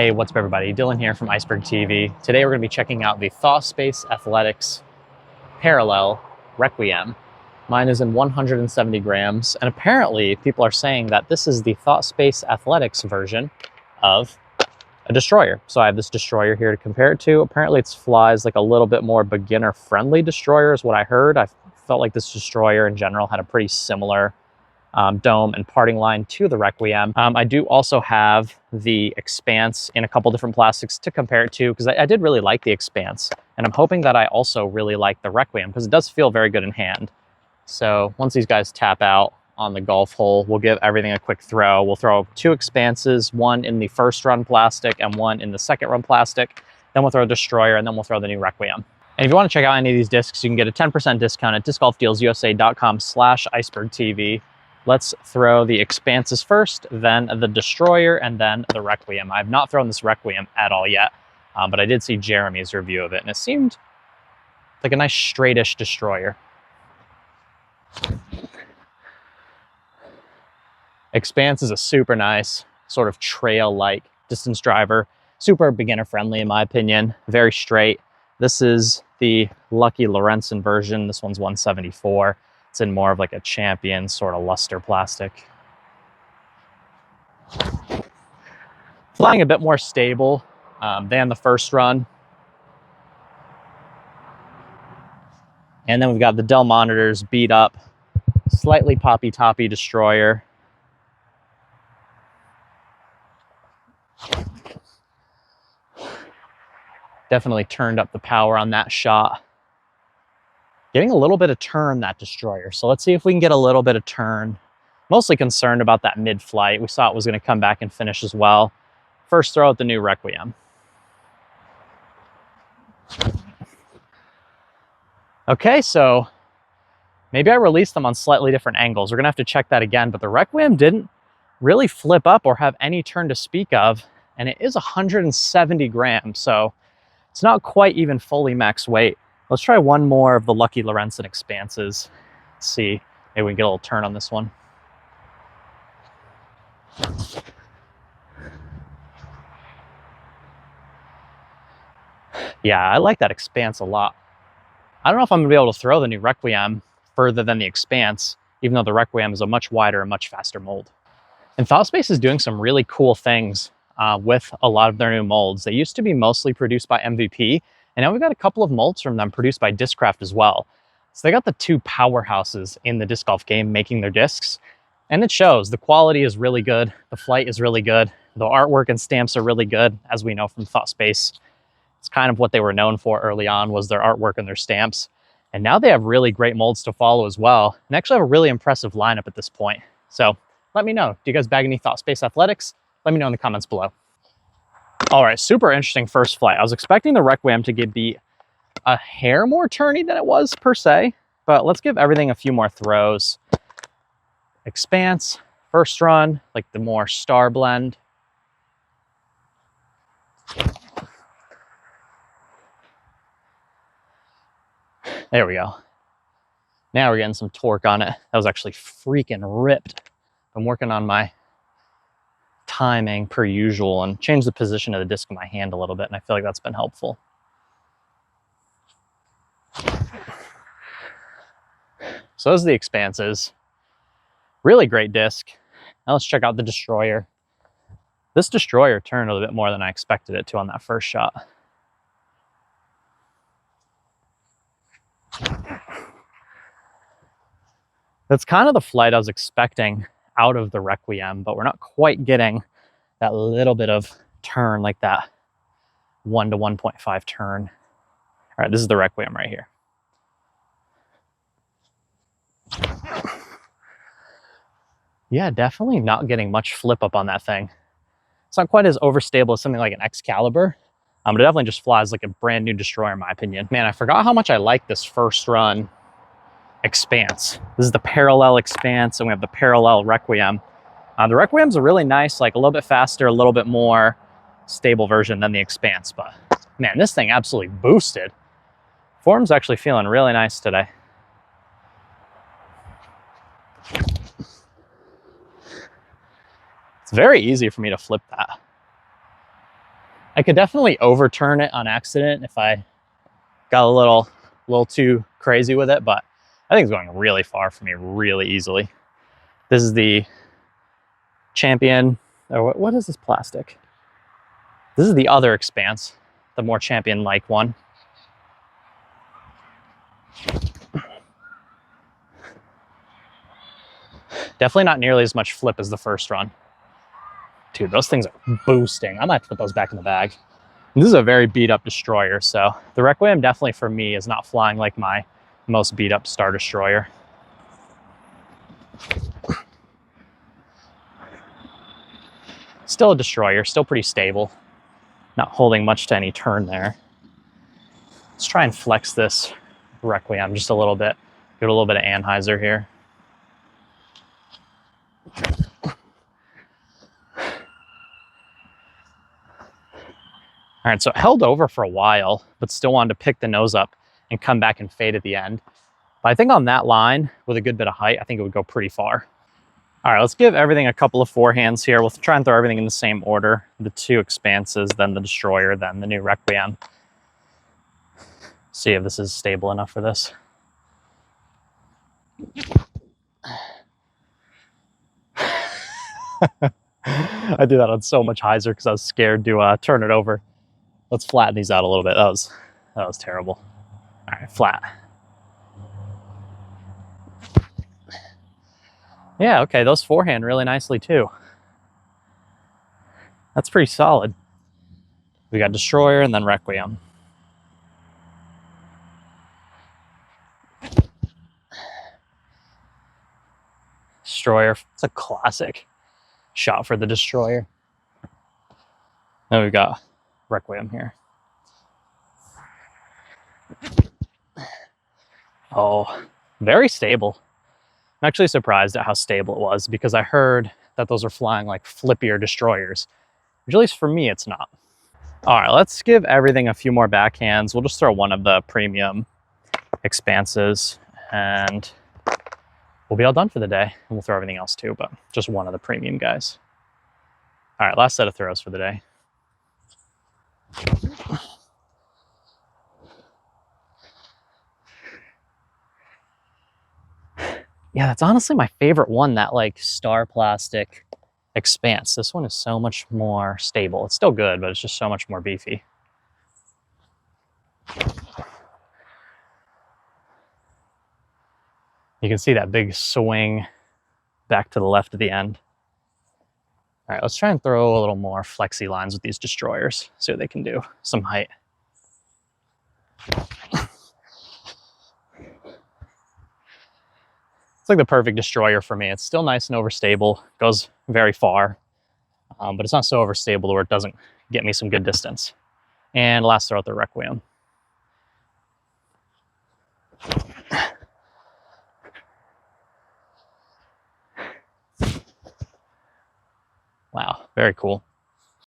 Hey, what's up everybody? Dylan here from Iceberg TV. Today we're going to be checking out the Thaw Space Athletics Parallel Requiem. Mine is in 170 grams, and apparently people are saying that this is the Thaw Space Athletics version of a destroyer. So I have this destroyer here to compare it to. Apparently it flies like a little bit more beginner-friendly destroyer is what I heard. I felt like this destroyer in general had a pretty similar dome and parting line to the Requiem. I do also have the Expanse in a couple different plastics to compare it to because I did really like the Expanse, and I'm hoping that I also really like the Requiem because it does feel very good in hand. So once these guys tap out on the golf hole, we'll give everything a quick throw. We'll throw two Expanses, one in the first run plastic and one in the second run plastic. Then we'll throw a destroyer, and then we'll throw the new Requiem. And if you want to check out any of these discs, you can get a 10% discount at discgolfdealsusa.com/icebergtv. Let's throw the Expanses first, then the destroyer, and then the Requiem. I've not thrown this Requiem at all yet, but I did see Jeremy's review of it, and it seemed like a nice straightish destroyer. Expanse is a super nice sort of trail-like distance driver, super beginner friendly in my opinion, very straight. This is the Lucky Lorenzen version. This one's 174. It's in more of like a champion sort of luster plastic. Flying a bit more stable than the first run. And then we've got the Dell monitors beat up, slightly poppy-toppy destroyer. Definitely turned up the power on that shot. Getting a little bit of turn, that destroyer. So let's see if we can get a little bit of turn. Mostly concerned about that mid-flight. We saw it was going to come back and finish as well. First throw at the new Requiem. Okay, so maybe I released them on slightly different angles. We're going to have to check that again, but the Requiem didn't really flip up or have any turn to speak of, and it is 170 grams, so it's not quite even fully max weight. Let's try one more of the Lucky Lorenzen Expanses. Let's see, maybe we can get a little turn on this one. Yeah, I like that Expanse a lot. I don't know if I'm gonna be able to throw the new Requiem further than the Expanse, even though the Requiem is a much wider and much faster mold. And Thaw Space is doing some really cool things with a lot of their new molds. They used to be mostly produced by MVP, and now we've got a couple of molds from them produced by DISCRAFT as well. So they got the two powerhouses in the disc golf game making their discs, and it shows. The quality is really good, the flight is really good, the artwork and stamps are really good, as we know from Thaw Space. It's kind of what they were known for early on, was their artwork and their stamps. And now they have really great molds to follow as well, and actually have a really impressive lineup at this point. So let me know, do you guys bag any Thaw Space Athletics? Let me know in the comments below. All right, super interesting first flight. I was expecting the Requiem to be a hair more turny than it was per se, but let's give everything a few more throws. Expanse, first run, like the more star blend. There we go. Now we're getting some torque on it. That was actually freaking ripped. I'm working on my timing per usual and change the position of the disc in my hand a little bit, and I feel like that's been helpful. So those are the Expanses. Really great disc. Now let's check out the destroyer. This destroyer turned a little bit more than I expected it to on that first shot. That's kind of the flight I was expecting out of the Requiem, but we're not quite getting that little bit of turn, like that 1 to 1.5 turn. All right, this is the Requiem right here. Yeah, definitely not getting much flip up on that thing. It's not quite as overstable as something like an Excalibur, but it definitely just flies like a brand new destroyer in my opinion. Man, I forgot how much I like this first run Expanse. This is the Parallel Expanse, and we have the Parallel Requiem. The Requiem's a really nice, like a little bit faster, a little bit more stable version than the Expanse, but man, this thing absolutely boosted. Form's actually feeling really nice today. It's very easy for me to flip that. I could definitely overturn it on accident if I got a little too crazy with it, but I think it's going really far for me really easily. This is the Champion, or what is this plastic? This is the other Expanse, the more Champion-like one. Definitely not nearly as much flip as the first run. Dude, those things are boosting. I might have to put those back in the bag. This is a very beat up destroyer, so the Requiem definitely for me is not flying like my most beat up Star Destroyer. Still a destroyer, still pretty stable. Not holding much to any turn there. Let's try and flex this Requiem just a little bit. Get a little bit of Anheuser here. All right, so it held over for a while, but still wanted to pick the nose up and come back and fade at the end. But I think on that line, with a good bit of height, I think it would go pretty far. All right, let's give everything a couple of forehands here. We'll try and throw everything in the same order. The two Expanses, then the Destroyer, then the new Requiem. See if this is stable enough for this. I did that on so much hyzer because I was scared to turn it over. Let's flatten these out a little bit. That was terrible. All right, flat. Yeah, okay, those forehand really nicely too. That's pretty solid. We got Destroyer and then Requiem. Destroyer, it's a classic shot for the Destroyer. Then we've got Requiem here. Oh, very stable. I'm actually surprised at how stable it was because I heard that those are flying like flippier Destroyers, which at least for me, it's not. All right, let's give everything a few more backhands. We'll just throw one of the premium Expanses and we'll be all done for the day. And we'll throw everything else too, but just one of the premium guys. All right, last set of throws for the day. Yeah, that's honestly my favorite one, that like Star Plastic Expanse. This one is so much more stable. It's still good, but it's just so much more beefy. You can see that big swing back to the left at the end. All right, let's try and throw a little more flexi lines with these Destroyers, see what they can do. Some height. It's like the perfect Destroyer for me. It's still nice and overstable, goes very far, but it's not so overstable where it doesn't get me some good distance. And last throw out the Requiem. Wow, very cool.